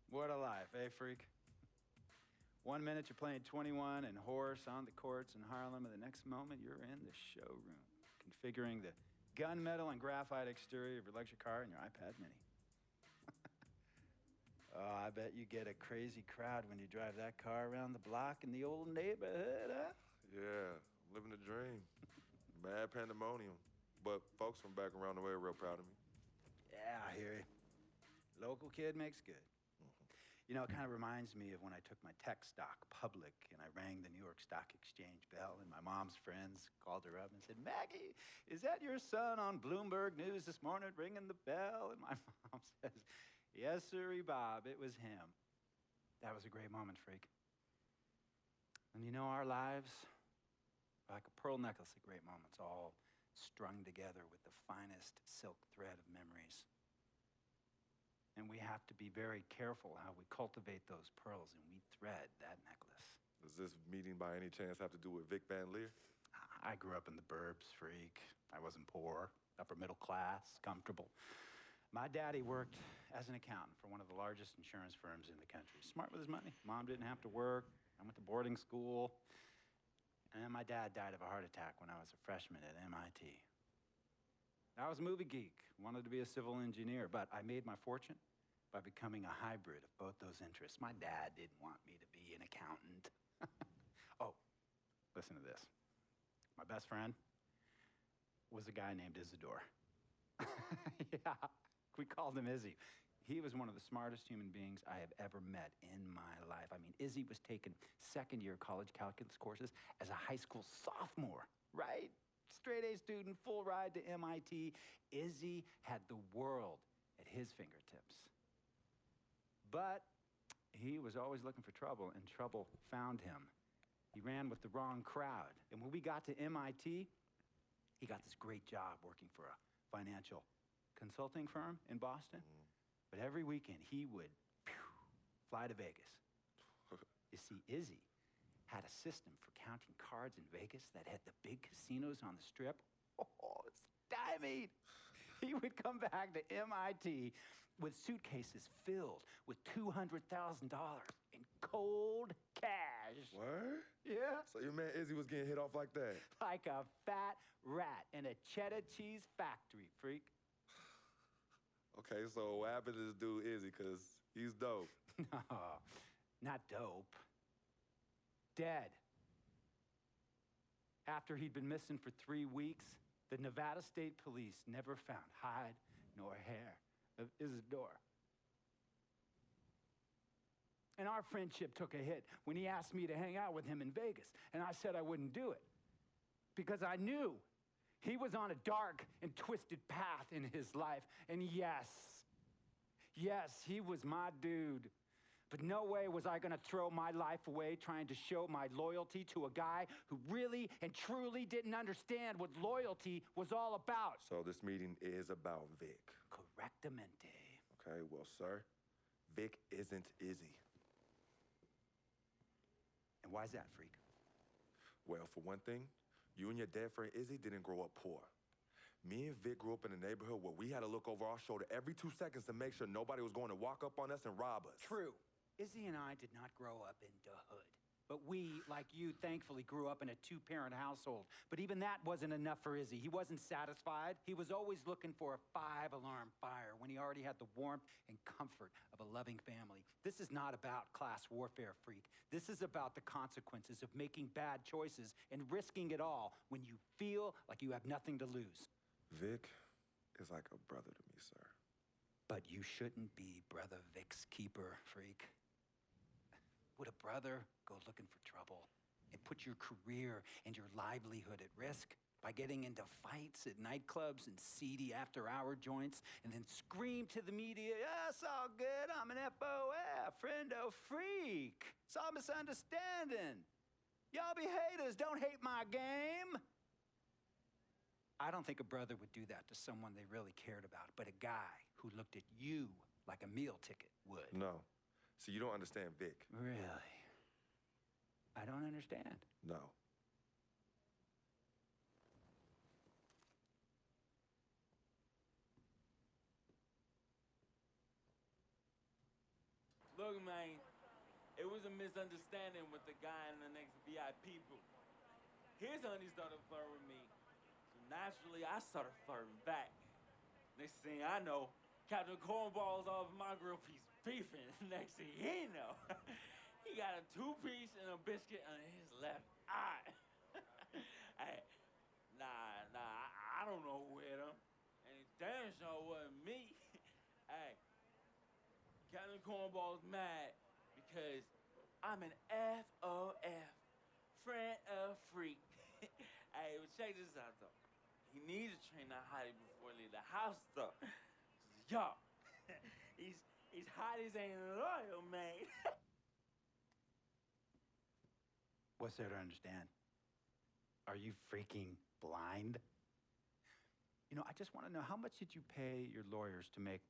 What a life, eh, freak? 1 minute you're playing 21 and horse on the courts in Harlem, and the next moment you're in the showroom, configuring the gunmetal and graphite exterior of your luxury car and your iPad mini. Oh, I bet you get a crazy crowd when you drive that car around the block in the old neighborhood, huh? Yeah, I'm living the dream. Mad pandemonium. But folks from back around the way are real proud of me. Yeah, I hear you. Local kid makes good. You know, it kind of reminds me of when I took my tech stock public and I rang the New York Stock Exchange bell and my mom's friends called her up and said, "Maggie, is that your son on Bloomberg News this morning ringing the bell?" And my mom says, "Yes, sirree, Bob, it was him." That was a great moment, freak. And you know, our lives are like a pearl necklace of great moments, all strung together with the finest silk thread of memories. And we have to be very careful how we cultivate those pearls and we thread that necklace. Does this meeting by any chance have to do with Vic Van Leer? I grew up in the burbs, freak. I wasn't poor, upper middle class, comfortable. My daddy worked as an accountant for one of the largest insurance firms in the country. Smart with his money. Mom didn't have to work. I went to boarding school. And then my dad died of a heart attack when I was a freshman at MIT. I was a movie geek, wanted to be a civil engineer, but I made my fortune by becoming a hybrid of both those interests. My dad didn't want me to be an accountant. Oh, listen to this. My best friend was a guy named Isidore. Yeah, we called him Izzy. He was one of the smartest human beings I have ever met in my life. I mean, Izzy was taking second-year college calculus courses as a high school sophomore, right? Straight-A student, full ride to MIT. Izzy had the world at his fingertips. But he was always looking for trouble, and trouble found him. He ran with the wrong crowd. And when we got to MIT, he got this great job working for a financial consulting firm in Boston. But every weekend, he would fly to Vegas. You see, Izzy had a system for counting cards in Vegas that had the big casinos on the Strip. Oh, stymied. He would come back to MIT with suitcases filled with $200,000 in cold cash. What? Yeah. So your man Izzy was getting hit off like that? Like a fat rat in a cheddar cheese factory, freak. Okay, so what happened to this dude Izzy, because he's dope? No, not dope. Dead. After he'd been missing for 3 weeks, the Nevada State Police never found hide nor hair of Isidore. And our friendship took a hit when he asked me to hang out with him in Vegas, and I said I wouldn't do it because I knew he was on a dark and twisted path in his life. And yes, he was my dude. But no way was I gonna throw my life away trying to show my loyalty to a guy who really and truly didn't understand what loyalty was all about. So this meeting is about Vic. Correctamente. Okay, well, sir, Vic isn't Izzy. And why's that, freak? Well, for one thing, you and your dead friend Izzy didn't grow up poor. Me and Vic grew up in a neighborhood where we had to look over our shoulder every 2 seconds to make sure nobody was going to walk up on us and rob us. True. Izzy and I did not grow up in the hood. But we, like you, thankfully grew up in a 2-parent household. But even that wasn't enough for Izzy. He wasn't satisfied. He was always looking for a 5-alarm fire when he already had the warmth and comfort of a loving family. This is not about class warfare, freak. This is about the consequences of making bad choices and risking it all when you feel like you have nothing to lose. Vic is like a brother to me, sir. But you shouldn't be Brother Vic's keeper, freak. Would a brother go looking for trouble and put your career and your livelihood at risk by getting into fights at nightclubs and seedy after-hour joints and then scream to the media, "Yeah, it's all good, I'm an FOF, friendo freak. It's all misunderstanding. Y'all be haters, don't hate my game." I don't think a brother would do that to someone they really cared about, but a guy who looked at you like a meal ticket would. No. See, you don't understand Vic. Really? I don't understand. No. Look, Look, man, it was a misunderstanding with the guy in the next VIP booth. His honey started flirting with me, so naturally I started flirting back. Next thing I know, Captain Cornball's off my grill piece beefing. Next thing he know, he got a two-piece and a biscuit on his left eye. Hey, I don't know who hit him. And it damn sure wasn't me. Hey, Captain Cornball's mad because I'm an FOF, friend of freak. Hey, but check this out, though. He needs to train that hottie before he leave the house, though. Yo, he's hotties ain't loyal, man. What's there to understand? Are you freaking blind? You know, I just want to know, how much did you pay your lawyers to make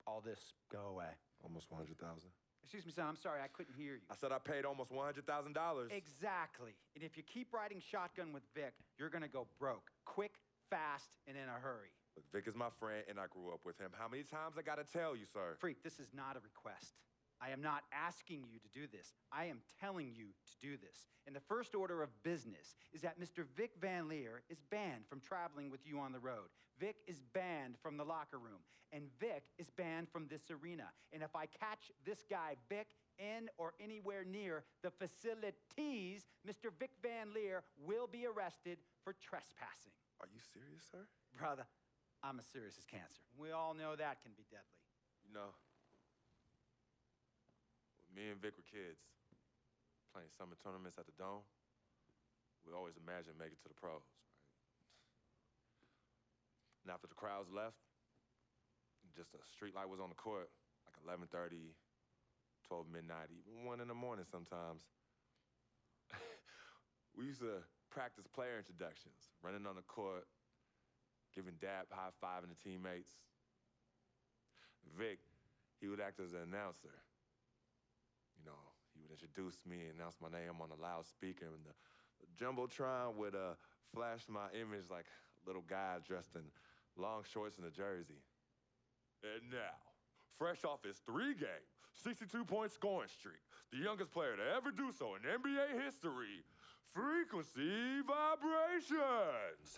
all this go away? Almost 100,000. Excuse me, son, I'm sorry, I couldn't hear you. I said I paid almost $100,000. Exactly. And if you keep riding shotgun with Vic, you're gonna go broke. Quick, fast, and in a hurry. Look, Vic is my friend, and I grew up with him. How many times I gotta tell you, sir? Freak, this is not a request. I am not asking you to do this. I am telling you to do this. And the first order of business is that Mr. Vic Van Leer is banned from traveling with you on the road. Vic is banned from the locker room. And Vic is banned from this arena. And if I catch this guy, Vic, in or anywhere near the facilities, Mr. Vic Van Leer will be arrested for trespassing. Are you serious, sir? Brother, I'm as serious as cancer. We all know that can be deadly. You know, when me and Vic were kids, playing summer tournaments at the Dome, we always imagined making it to the pros, right? And after the crowds left, just a street light was on the court, like 11:30, 12 midnight, even 1 in the morning sometimes. We used to practice player introductions, running on the court, giving dap, high-fiving the teammates. Vic, he would act as an announcer. You know, he would introduce me, announce my name on the loudspeaker, and the Jumbotron would flash my image like a little guy dressed in long shorts and a jersey. And now, fresh off his 3-game, 62-point scoring streak, the youngest player to ever do so in NBA history, Frequency Vibrations.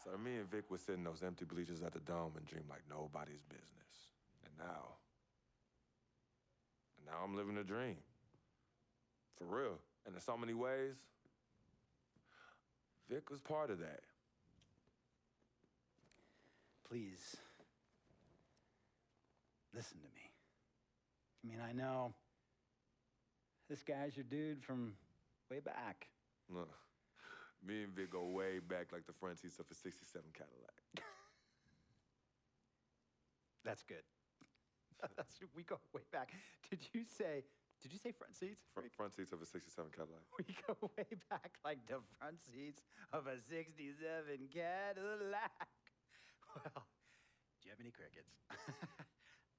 So me and Vic would sit in those empty bleachers at the Dome and dream like nobody's business. And now I'm living a dream. For real. And in so many ways, Vic was part of that. Please, listen to me. I mean, I know this guy's your dude from way back. Look, me and Vic go way back like the front seats of a '67 Cadillac. That's good. We go way back. Did you say front seats? Front seats of a '67 Cadillac. We go way back like the front seats of a '67 Cadillac. Well, do you have any crickets?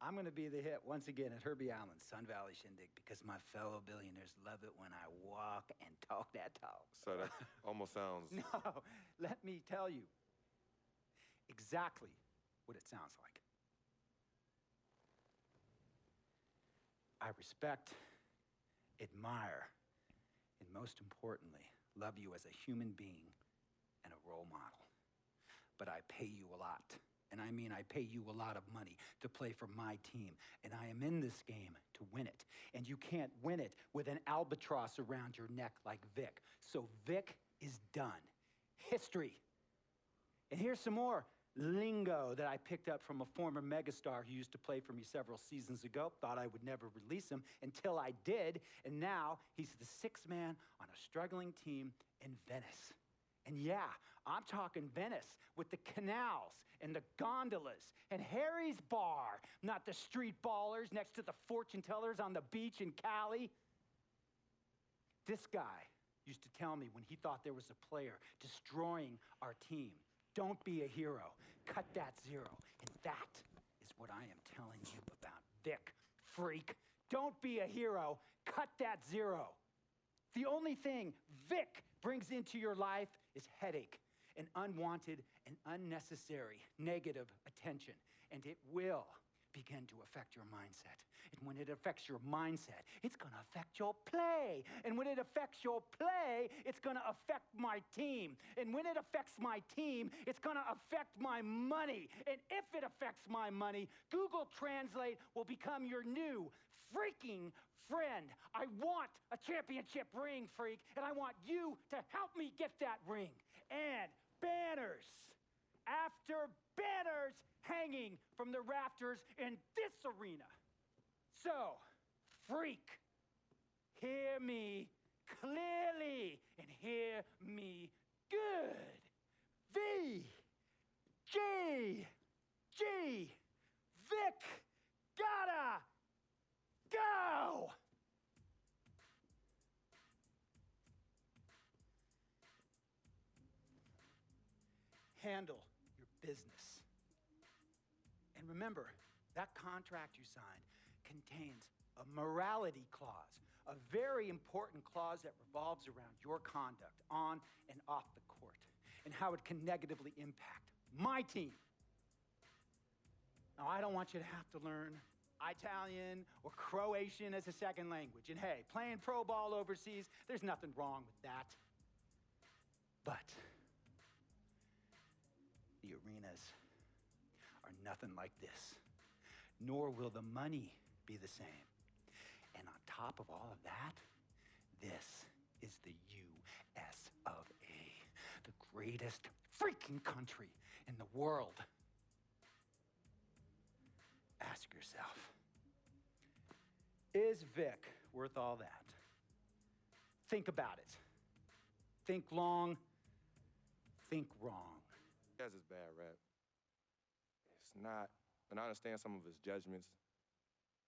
I'm going to be the hit once again at Herbie Allen's Sun Valley Shindig because my fellow billionaires love it when I walk and talk that talk. So that almost sounds... No, let me tell you exactly what it sounds like. I respect, admire, and most importantly, love you as a human being and a role model. But I pay you a lot. And I mean, I pay you a lot of money to play for my team. And I am in this game to win it. And you can't win it with an albatross around your neck like Vic. So Vic is done. History. And here's some more lingo that I picked up from a former megastar who used to play for me several seasons ago. Thought I would never release him until I did. And now he's the sixth man on a struggling team in Venice. And yeah, I'm talking Venice with the canals and the gondolas and Harry's bar, not the street ballers next to the fortune tellers on the beach in Cali. This guy used to tell me when he thought there was a player destroying our team, don't be a hero, cut that zero. And that is what I am telling you about Vic, freak. Don't be a hero, cut that zero. The only thing Vic brings into your life is headache and unwanted and unnecessary negative attention, and it will begin to affect your mindset. And when it affects your mindset, it's going to affect your play. And when it affects your play, it's going to affect my team. And when it affects my team, it's going to affect my money. And if it affects my money, Google Translate will become your new freaking friend. I want a championship ring, freak, and I want you to help me get that ring. And banners after banners hanging from the rafters in this arena. So, freak, hear me clearly and hear me good. V, G, Vic Gotta Go! Handle your business. And remember, that contract you signed contains a morality clause, a very important clause that revolves around your conduct on and off the court, and how it can negatively impact my team. Now, I don't want you to have to learn Italian or Croatian as a second language. And hey, playing pro ball overseas, there's nothing wrong with that. But the arenas are nothing like this, nor will the money be the same. And on top of all of that, this is the US of A, the greatest freaking country in the world. Ask yourself, is Vic worth all that? Think about it. Think long, think wrong. He has his bad rap. It's not, and I understand some of his judgments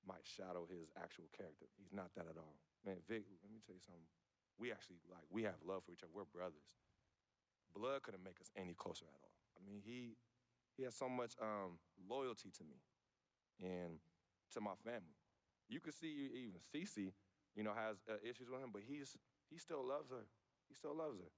might shadow his actual character. He's not that at all. Man, Vic, let me tell you something. We have love for each other. We're brothers. Blood couldn't make us any closer at all. I mean, he has so much loyalty to me and to my family. You could see even Cece, has issues with him, but he still loves her. He still loves her.